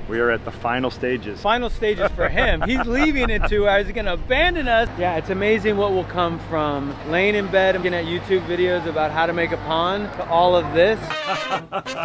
We are at the final stages. Final stages for him. He's leaving in 2 hours. He's gonna abandon us. Yeah, it's amazing what will come from laying in bed and looking at YouTube videos about how to make a pond to all of this.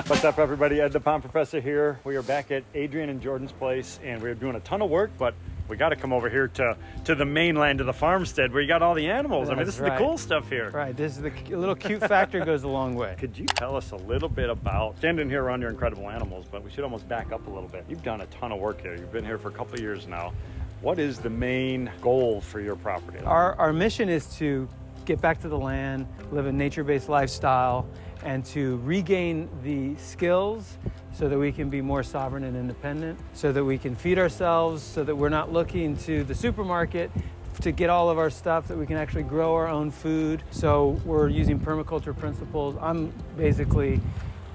What's up, everybody? Ed the Pond Professor here. We are back at Adrian and Jordan's place, and we're doing a ton of work, but we got to come over here to the mainland, to the farmstead, where you got all the animals. I mean, this is the cool stuff here. Right, this is the little cute factor goes a long way. Could you tell us a little bit about standing here around your incredible animals, but we should almost back up a little bit. You've done a ton of work here. You've been here for a couple of years now. What is the main goal for your property? Our mission is to get back to the land, live a nature-based lifestyle, and to regain the skills so that we can be more sovereign and independent, so that we can feed ourselves, so that we're not looking to the supermarket to get all of our stuff, that we can actually grow our own food. So we're using permaculture principles. I'm basically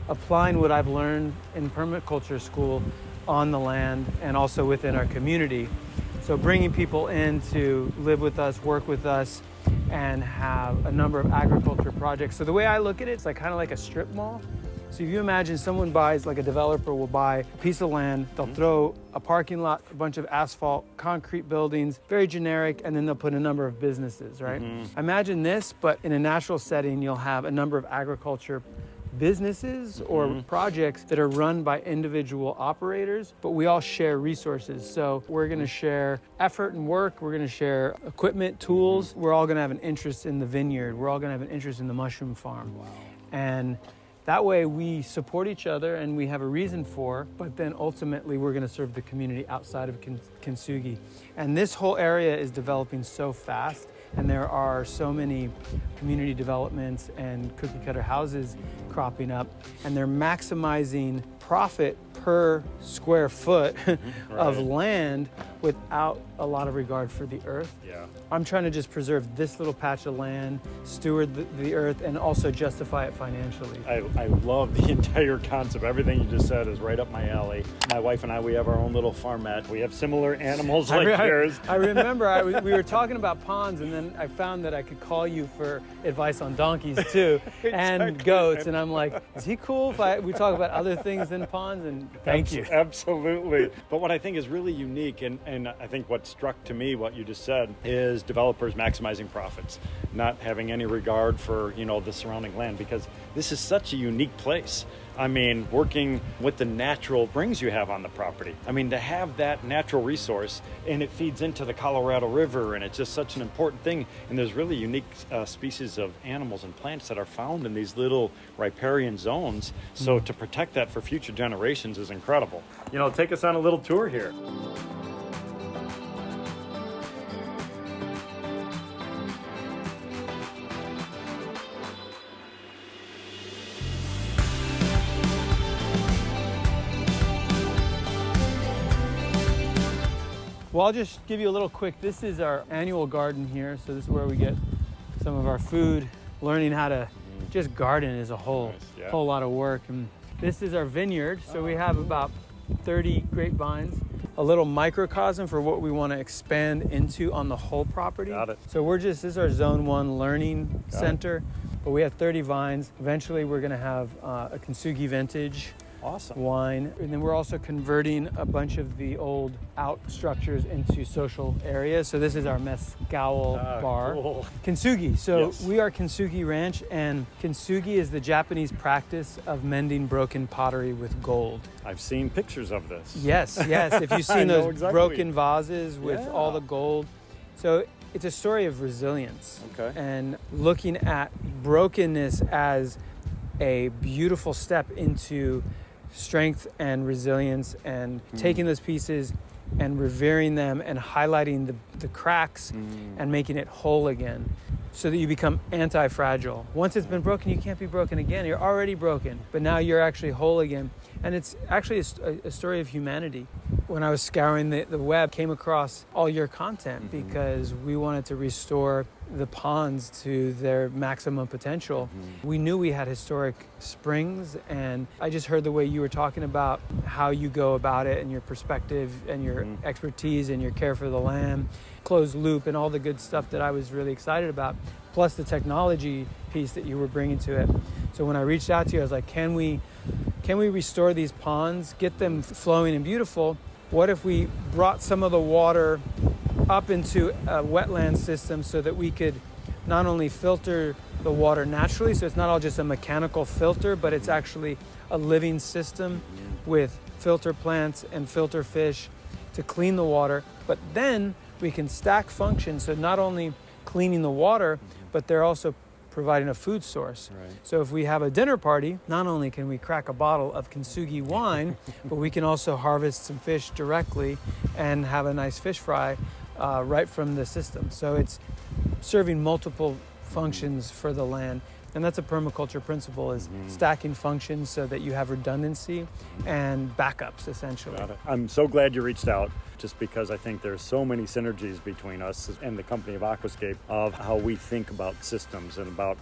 applying what I've learned in permaculture school on the land and also within our community. So bringing people in to live with us, work with us, and have a number of agriculture projects. So the way I look at it, it's like kind of like a strip mall. So if you imagine someone buys, like a developer will buy a piece of land, they'll throw a parking lot, a bunch of asphalt, concrete buildings, very generic, and then they'll put a number of businesses, right? Imagine this, but in a natural setting, you'll have a number of agriculture businesses or projects that are run by individual operators, but we all share resources. So we're gonna share effort and work, we're gonna share equipment, tools, we're all gonna have an interest in the vineyard, we're all gonna have an interest in the mushroom farm. Wow. And that way we support each other and we have a reason for, but then ultimately we're gonna serve the community outside of Kintsugi. And this whole area is developing so fast, and there are so many community developments and cookie cutter houses cropping up, and they're maximizing profit per square foot of land without a lot of regard for the earth. Yeah. I'm trying to just preserve this little patch of land, steward the earth, and also justify it financially. I love the entire concept. Everything you just said is right up my alley. My wife and I, we have our own little farmette. We have similar animals like yours. I remember we were talking about ponds, and then I found that I could call you for advice on donkeys too, and goats, and I'm like, is he cool if we talk about other things than ponds? And thank you. Absolutely. But what I think is really unique, and I think what struck to me, what you just said, is developers maximizing profits, not having any regard for, the surrounding land, because this is such a unique place. I mean, working with the natural springs you have on the property. I mean, to have that natural resource, and it feeds into the Colorado River, and it's just such an important thing. And there's really unique species of animals and plants that are found in these little riparian zones. So to protect that for future generations is incredible. Take us on a little tour here. Well, I'll just give you a little quick, this is our annual garden here. So this is where we get some of our food. Learning how to just garden is a whole lot of work. And this is our vineyard. So we have about 30 grapevines, a little microcosm for what we want to expand into on the whole property. Got it. So this is our Zone 1 learning center, but we have 30 vines. Eventually we're going to have a Kintsugi vintage. Awesome. Wine. And then we're also converting a bunch of the old out structures into social areas. So this is our mezcal bar. Cool. Kintsugi. So yes. We are Kintsugi Ranch, and Kintsugi is the Japanese practice of mending broken pottery with gold. I've seen pictures of this. Yes. If you've seen those broken vases with all the gold. So it's a story of resilience. Okay. And looking at brokenness as a beautiful step into strength and resilience, and taking those pieces and revering them and highlighting the cracks and making it whole again, so that you become anti-fragile. Once it's been broken, you can't be broken again. You're already broken, but now you're actually whole again. And it's actually a story of humanity. When I was scouring the web, came across all your content because we wanted to restore the ponds to their maximum potential. We knew we had historic springs, and I just heard the way you were talking about how you go about it, and your perspective and your expertise and your care for the land, closed loop, and all the good stuff that I was really excited about, plus the technology piece that you were bringing to it. So when I reached out to you, I was like, can we can we restore these ponds, get them flowing and beautiful? What if we brought some of the water up into a wetland system so that we could not only filter the water naturally, so it's not all just a mechanical filter, but it's actually a living system with filter plants and filter fish to clean the water. But then we can stack functions, so not only cleaning the water, but they're also providing a food source. Right. So if we have a dinner party, not only can we crack a bottle of kintsugi wine, but we can also harvest some fish directly and have a nice fish fry right from the system. So it's serving multiple functions for the land. And that's a permaculture principle, is stacking functions so that you have redundancy and backups, essentially. Got it. I'm so glad you reached out, just because I think there's so many synergies between us and the company of Aquascape of how we think about systems and about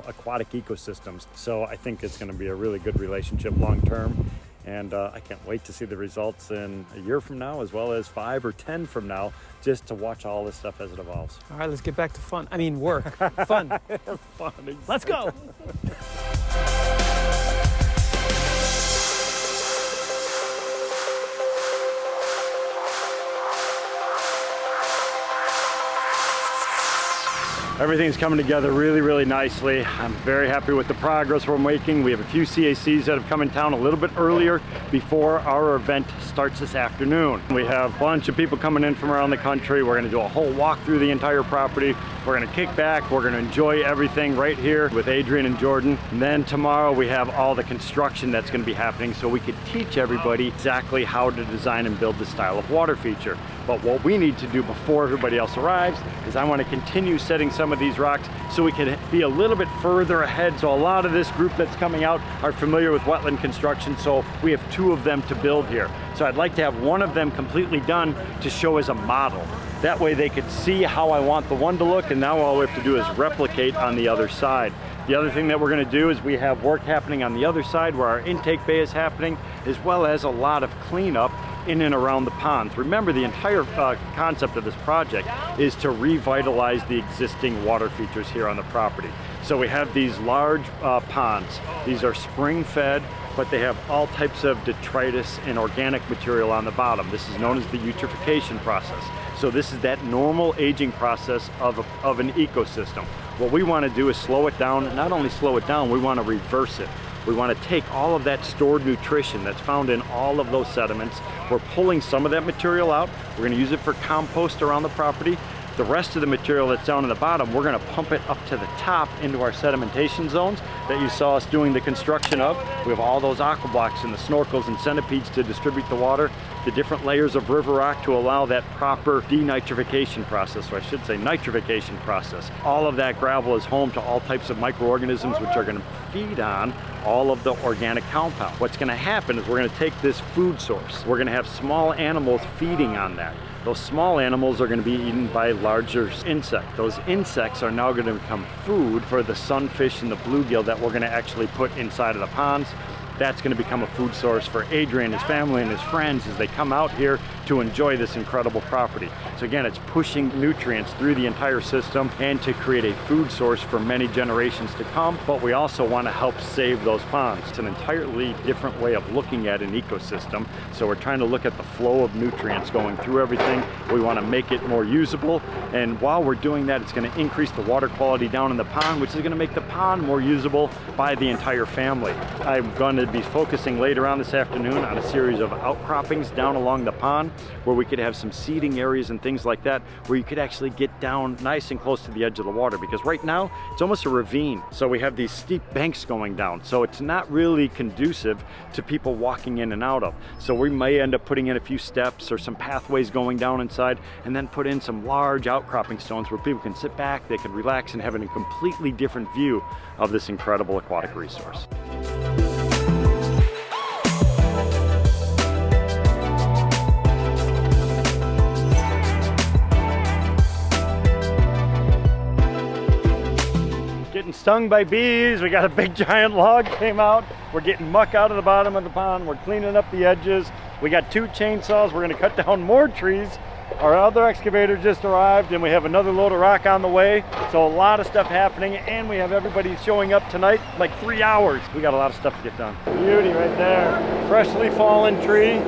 aquatic ecosystems. So I think it's going to be a really good relationship long term. And I can't wait to see the results in a year from now, as well as 5 or 10 from now, just to watch all this stuff as it evolves. All right, let's get back to fun. I mean, work. Fun. Fun. Let's go. Everything's coming together really, really nicely. I'm very happy with the progress we're making. We have a few CACs that have come in town a little bit earlier before our event starts this afternoon. We have a bunch of people coming in from around the country. We're gonna do a whole walk through the entire property. We're gonna kick back. We're gonna enjoy everything right here with Adrian and Jordan. And then tomorrow we have all the construction that's gonna be happening, so we could teach everybody exactly how to design and build this style of water feature. But what we need to do before everybody else arrives is I want to continue setting some of these rocks so we can be a little bit further ahead. So a lot of this group that's coming out are familiar with wetland construction, so we have 2 of them to build here. So I'd like to have one of them completely done to show as a model. That way they could see how I want the one to look, and now all we have to do is replicate on the other side. The other thing that we're going to do is we have work happening on the other side where our intake bay is happening, as well as a lot of cleanup in and around the ponds. Remember, the entire concept of this project is to revitalize the existing water features here on the property. So we have these large ponds. These are spring fed, but they have all types of detritus and organic material on the bottom. This is known as the eutrophication process. So this is that normal aging process of an ecosystem. What we want to do is slow it down, and not only slow it down, we want to reverse it. We want to take all of that stored nutrition that's found in all of those sediments. We're pulling some of that material out. We're going to use it for compost around the property. The rest of the material that's down in the bottom, we're going to pump it up to the top into our sedimentation zones that you saw us doing the construction of. We have all those AquaBlox and the snorkels and centipedes to distribute the water, the different layers of river rock to allow that proper denitrification process, or I should say nitrification process. All of that gravel is home to all types of microorganisms which are going to feed on all of the organic compound. What's going to happen is we're going to take this food source. We're going to have small animals feeding on that. Those small animals are going to be eaten by larger insects. Those insects are now going to become food for the sunfish and the bluegill that we're going to actually put inside of the ponds. That's going to become a food source for Adrian, his family, and his friends as they come out here to enjoy this incredible property. So again, it's pushing nutrients through the entire system and to create a food source for many generations to come, but we also want to help save those ponds. It's an entirely different way of looking at an ecosystem. So we're trying to look at the flow of nutrients going through everything. We want to make it more usable, and while we're doing that, it's going to increase the water quality down in the pond, which is going to make the pond more usable by the entire family. I'm going to be focusing later on this afternoon on a series of outcroppings down along the pond where we could have some seeding areas and things like that where you could actually get down nice and close to the edge of the water, because right now it's almost a ravine. So we have these steep banks going down, so it's not really conducive to people walking in and out of. So we may end up putting in a few steps or some pathways going down inside, and then put in some large outcropping stones where people can sit back, they can relax, and have a completely different view of this incredible aquatic resource. Getting stung by bees. We got a big giant log came out. We're getting muck out of the bottom of the pond. We're cleaning up the edges. We got 2 chainsaws. We're going to cut down more trees Our other excavator just arrived and we have another load of rock on the way. So a lot of stuff happening, and we have everybody showing up tonight, like 3 hours. We got a lot of stuff to get done. Beauty right there. Freshly fallen tree.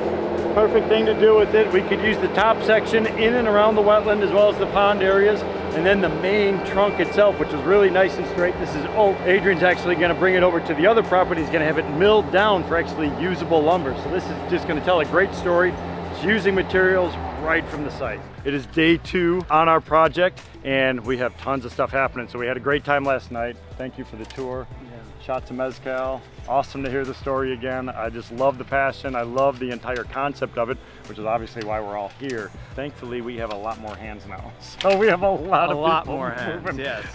Perfect thing to do with it. We could use the top section in and around the wetland as well as the pond areas, and then the main trunk itself, which is really nice and straight. This is oak. Adrian's actually going to bring it over to the other property. He's going to have it milled down for actually usable lumber. So this is just going to tell a great story. It's using materials right from the site. It is day 2 on our project, and we have tons of stuff happening. So we had a great time last night. Thank you for the tour. Shots of mezcal. Awesome to hear the story again. I just love the passion. I love the entire concept of it, which is obviously why we're all here. Thankfully, we have a lot more hands now. So we have a lot more hands, yes.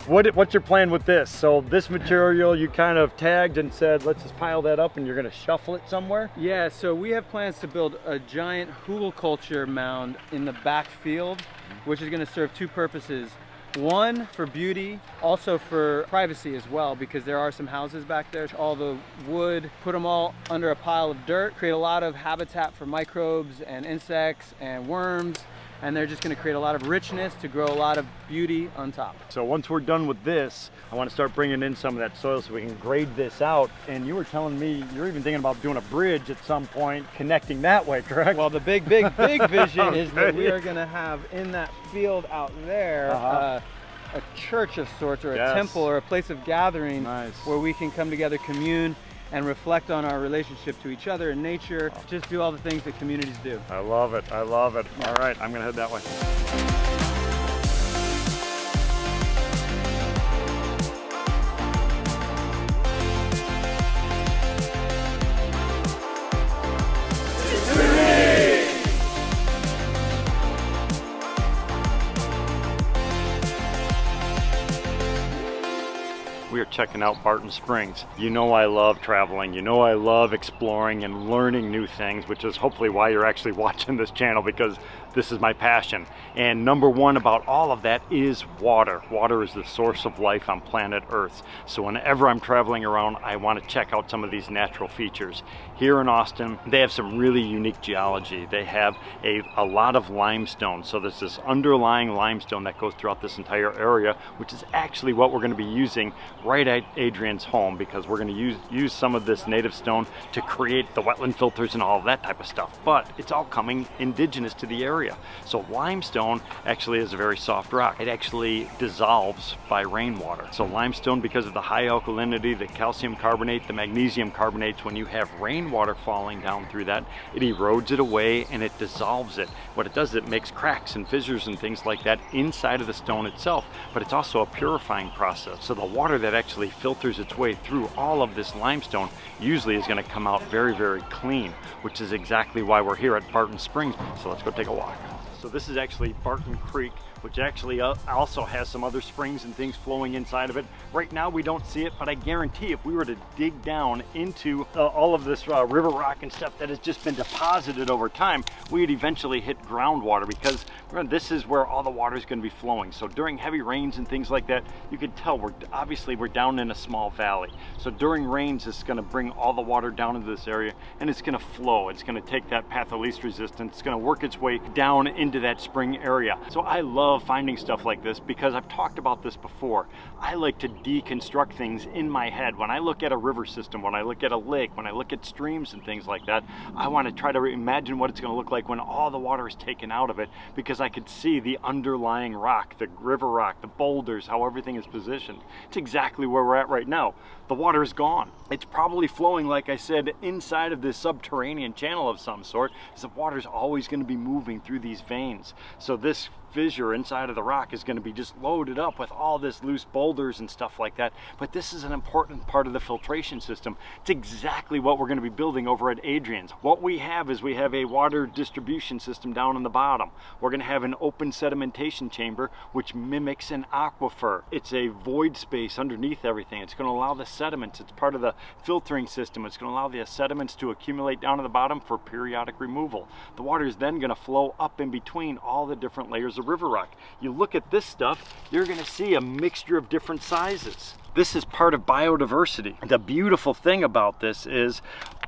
What's your plan with this? So this material you kind of tagged and said, let's just pile that up, and you're gonna shuffle it somewhere? Yeah, so we have plans to build a giant hugelkultur mound in the back field, which is gonna serve 2 purposes. One, for beauty, also for privacy as well, because there are some houses back there. All the wood, put them all under a pile of dirt, create a lot of habitat for microbes and insects and worms, and they're just going to create a lot of richness to grow a lot of beauty on top. So once we're done with this, I want to start bringing in some of that soil so we can grade this out. And you were telling me you're even thinking about doing a bridge at some point, connecting that way, correct? Well, the big vision is that we are going to have in that field out there a church of sorts, or a temple, or a place of gathering where we can come together, commune, and reflect on our relationship to each other and nature. Just do all the things that communities do. I love it. I love it. All right, I'm gonna head that way. We are checking out Barton Springs. You know I love traveling. You know I love exploring and learning new things, which is hopefully why you're actually watching this channel, because this is my passion. And number one about all of that is water. Water is the source of life on planet Earth. So whenever I'm traveling around, I want to check out some of these natural features. Here in Austin, they have some really unique geology. They have a lot of limestone. So there's this underlying limestone that goes throughout this entire area, which is actually what we're going to be using right at Adrian's home, because we're going to use some of this native stone to create the wetland filters and all of that type of stuff. But it's all coming indigenous to the area. So limestone actually is a very soft rock. It actually dissolves by rainwater. So limestone, because of the high alkalinity, the calcium carbonate, the magnesium carbonates, when you have rainwater falling down through that, it erodes it away and it dissolves it. What it does is it makes cracks and fissures and things like that inside of the stone itself, but it's also a purifying process. So the water that actually filters its way through all of this limestone usually is going to come out very, very clean, which is exactly why we're here at Barton Springs. So let's go take a walk. So this is actually Barton Creek, which actually also has some other springs and things flowing inside of it. Right now we don't see it, but I guarantee if we were to dig down into all of this river rock and stuff that has just been deposited over time, we'd eventually hit groundwater, because remember, this is where all the water is going to be flowing. So during heavy rains and things like that, you can tell we're down in a small valley. So during rains, it's going to bring all the water down into this area, and it's going to flow. It's going to take that path of least resistance. It's going to work its way down into that spring area. So I love finding stuff like this, because I've talked about this before. I like to deconstruct things in my head. When I look at a river system, when I look at a lake, when I look at streams and things like that, I want to try to imagine what it's going to look like when all the water is taken out of it, because I could see the underlying rock, the river rock, the boulders, how everything is positioned. It's exactly where we're at right now. The water is gone. It's probably flowing, like I said, inside of this subterranean channel of some sort, because the water is always going to be moving through these veins. So this fissure inside of the rock is going to be just loaded up with all this loose boulders and stuff like that. But this is an important part of the filtration system. It's exactly what we're going to be building over at Adrian's. What we have is we have a water distribution system down in the bottom. We're going to have an open sedimentation chamber which mimics an aquifer. It's a void space underneath everything. It's going to allow the sediments, it's part of the filtering system. It's going to allow the sediments to accumulate down at the bottom for periodic removal. The water is then going to flow up in between all the different layers of river rock. You look at this stuff, you're going to see a mixture of different sizes. This is part of biodiversity. The beautiful thing about this is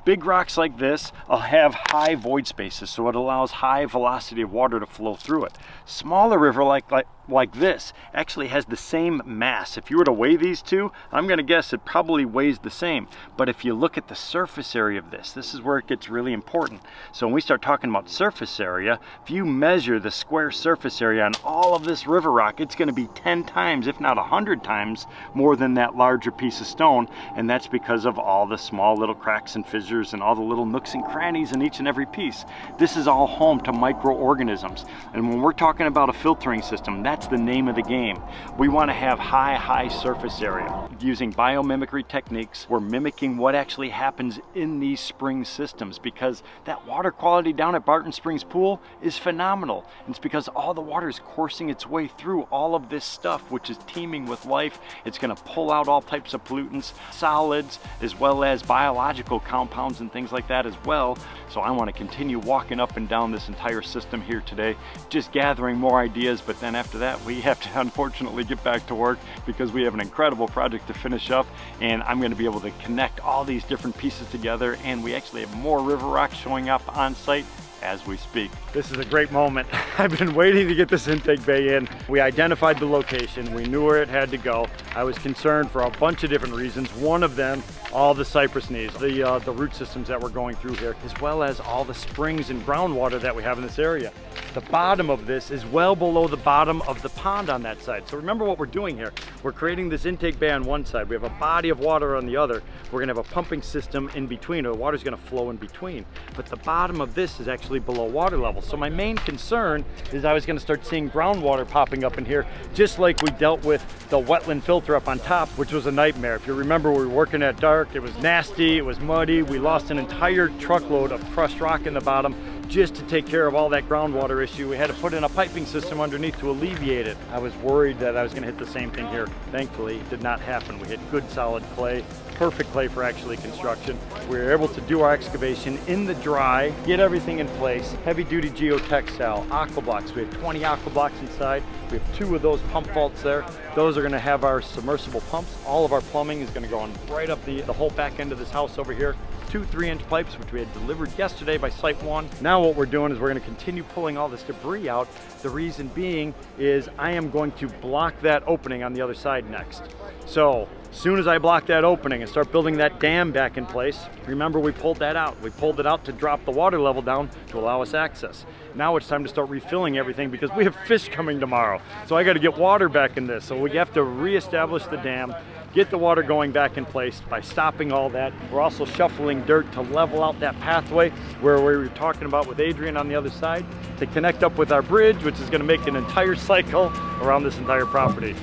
Big rocks like this have high void spaces, so it allows high velocity of water to flow through it. Smaller river like this actually has the same mass. If you were to weigh these two, I'm going to guess it probably weighs the same. But if you look at the surface area of this is where it gets really important. So when we start talking about surface area, if you measure the square surface area on all of this river rock, it's going to be 10 times, if not 100 times, more than that larger piece of stone. And that's because of all the small little cracks and fissures and all the little nooks and crannies in each and every piece. This is all home to microorganisms. And when we're talking about a filtering system, that's the name of the game. We want to have high surface area. Using biomimicry techniques, we're mimicking what actually happens in these spring systems, because that water quality down at Barton Springs Pool is phenomenal. And it's because all the water is coursing its way through all of this stuff, which is teeming with life. It's going to pull out all types of pollutants, solids, as well as biological compounds and things like that as well. So I want to continue walking up and down this entire system here today, just gathering more ideas. But then after that, we have to unfortunately get back to work, because we have an incredible project to finish up, and I'm going to be able to connect all these different pieces together, and we actually have more river rock showing up on site as we speak. This is a great moment. I've been waiting to get this intake bay in. We identified the location. We knew where it had to go. I was concerned for a bunch of different reasons. One of them, all the cypress knees, the root systems that we're going through here, as well as all the springs and groundwater that we have in this area. The bottom of this is well below the bottom of the pond on that side. So remember what we're doing here. We're creating this intake bay on one side. We have a body of water on the other. We're gonna have a pumping system in between, or the water's gonna flow in between. But the bottom of this is actually below water level. So my main concern is I was gonna start seeing groundwater popping up in here, just like we dealt with the wetland filter up on top, which was a nightmare. If you remember, we were working at dark. It was nasty, it was muddy. We lost an entire truckload of crushed rock in the bottom just to take care of all that groundwater issue. We had to put in a piping system underneath to alleviate it. I was worried that I was gonna hit the same thing here. Thankfully, it did not happen. We hit good solid clay, perfect clay for actually construction. We were able to do our excavation in the dry, get everything in place. Heavy duty geotextile, AquaBlox. We have 20 AquaBlox inside. We have 2 of those pump vaults there. Those are gonna have our submersible pumps. All of our plumbing is gonna go on right up the whole back end of this house over here. 2 3-inch pipes, which we had delivered yesterday by Site 1. Now what we're doing is we're going to continue pulling all this debris out. The reason being is I am going to block that opening on the other side next. So as soon as I block that opening and start building that dam back in place, remember we pulled that out. We pulled it out to drop the water level down to allow us access. Now it's time to start refilling everything, because we have fish coming tomorrow. So I got to get water back in this. So we have to reestablish the dam, get the water going back in place by stopping all that. We're also shuffling dirt to level out that pathway where we were talking about with Adrian on the other side, to connect up with our bridge, which is going to make an entire cycle around this entire property.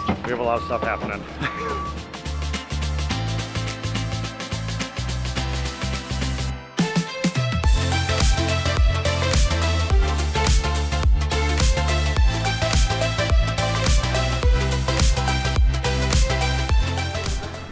We have a lot of stuff happening.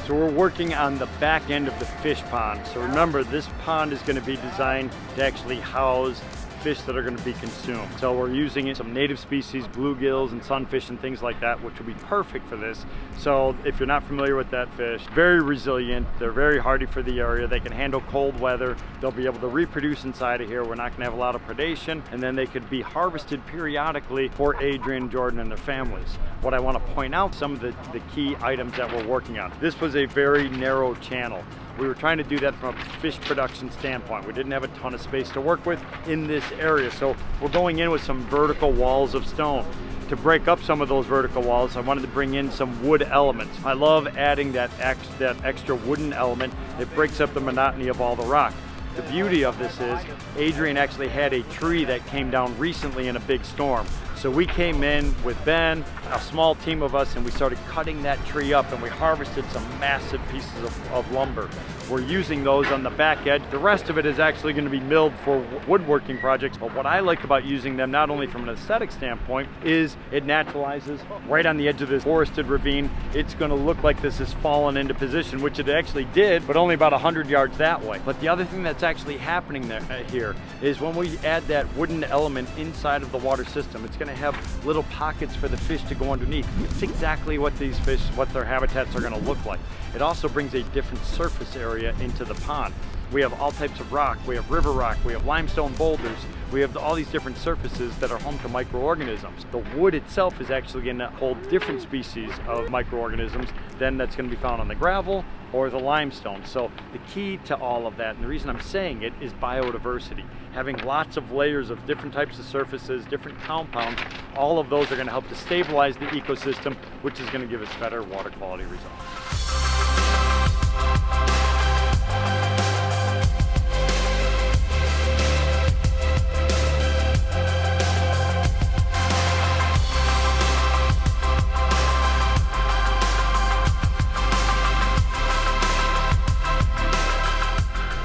So we're working on the back end of the fish pond. So remember, this pond is going to be designed to actually house fish that are going to be consumed. So we're using some native species, bluegills and sunfish and things like that, which will be perfect for this. So if you're not familiar with that fish, very resilient, they're very hardy for the area, they can handle cold weather, they'll be able to reproduce inside of here, we're not going to have a lot of predation, and then they could be harvested periodically for Adrian, Jordan, and their families. What I want to point out, some of the key items that we're working on. This was a very narrow channel. We were trying to do that from a fish production standpoint. We didn't have a ton of space to work with in this area, so we're going in with some vertical walls of stone. To break up some of those vertical walls, I wanted to bring in some wood elements. I love adding that extra wooden element. It breaks up the monotony of all the rock. The beauty of this is Adrian actually had a tree that came down recently in a big storm. So we came in with Ben, a small team of us, and we started cutting that tree up, and we harvested some massive pieces of lumber. We're using those on the back edge. The rest of it is actually going to be milled for woodworking projects. But what I like about using them, not only from an aesthetic standpoint, is it naturalizes right on the edge of this forested ravine. It's going to look like this has fallen into position, which it actually did, but only about 100 yards that way. But the other thing that's actually happening here is when we add that wooden element inside of the water system, it's going to have little pockets for the fish to go underneath. It's exactly what these fish, what their habitats are going to look like. It also brings a different surface area into the pond. We have all types of rock. We have river rock. We have limestone boulders. We have all these different surfaces that are home to microorganisms. The wood itself is actually going to hold different species of microorganisms than that's going to be found on the gravel or the limestone. So the key to all of that, and the reason I'm saying it, is biodiversity. Having lots of layers of different types of surfaces, different compounds, all of those are going to help to stabilize the ecosystem, which is going to give us better water quality results.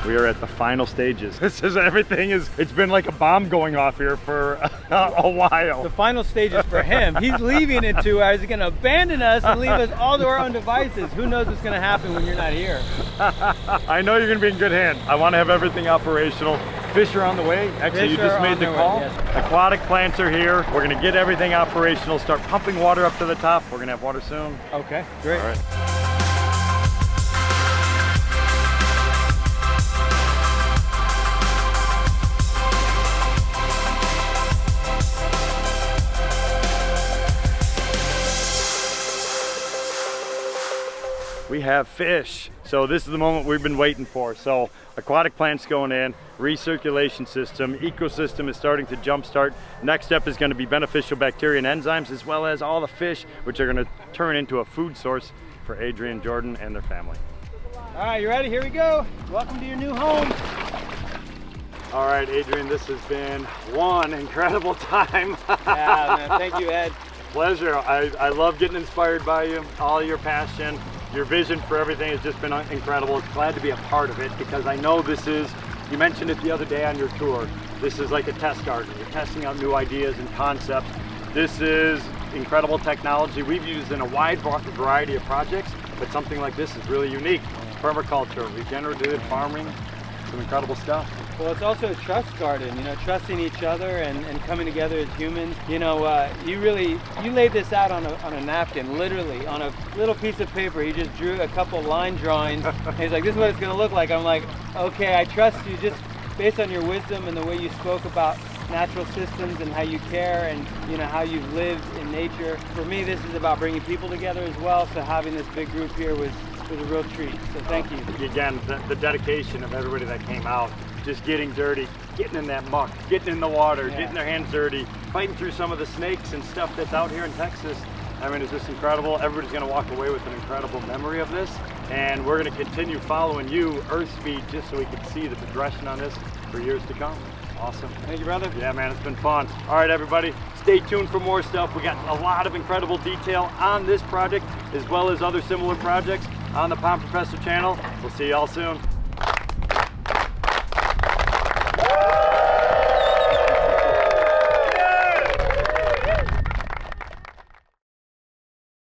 We are at the final stages. This is it's been like a bomb going off here for a while. The final stages for him. He's leaving in 2 hours. He's going to abandon us and leave us all to our own devices. Who knows what's going to happen when you're not here? I know you're going to be in good hands. I want to have everything operational. Fish are on the way. Actually, you just made the call. Yes. Aquatic plants are here. We're going to get everything operational, start pumping water up to the top. We're going to have water soon. Okay, great. All right. We have fish. So this is the moment we've been waiting for. So aquatic plants going in, recirculation system, ecosystem is starting to jumpstart. Next step is going to be beneficial bacteria and enzymes, as well as all the fish, which are going to turn into a food source for Adrian, Jordan, and their family. All right, you ready? Here we go. Welcome to your new home. All right, Adrian, this has been one incredible time. Yeah, man. Thank you, Ed. Pleasure. I love getting inspired by you, all your passion. Your vision for everything has just been incredible. Glad to be a part of it, because I know this is, you mentioned it the other day on your tour, this is like a test garden. You're testing out new ideas and concepts. This is incredible technology we've used in a wide variety of projects, but something like this is really unique. Permaculture, regenerative farming, some incredible stuff. Well, it's also a trust garden, you know, trusting each other and coming together as humans. You know, you laid this out on a napkin, literally, on a little piece of paper. He just drew a couple line drawings, and he's like, this is what it's gonna look like. I'm like, okay, I trust you just based on your wisdom and the way you spoke about natural systems and how you care and, you know, how you've lived in nature. For me, this is about bringing people together as well, so having this big group here was a real treat, so thank you. Again, the dedication of everybody that came out, just getting dirty, getting in that muck, getting in the water, getting their hands dirty, fighting through some of the snakes and stuff that's out here in Texas. I mean, it's just incredible. Everybody's going to walk away with an incredible memory of this, and we're going to continue following you, Earth Speed, just so we can see the progression on this for years to come. Awesome. Thank you, brother. Yeah, man, it's been fun. All right, everybody, stay tuned for more stuff. We got a lot of incredible detail on this project, as well as other similar projects on the Pond Professor channel. We'll see y'all soon.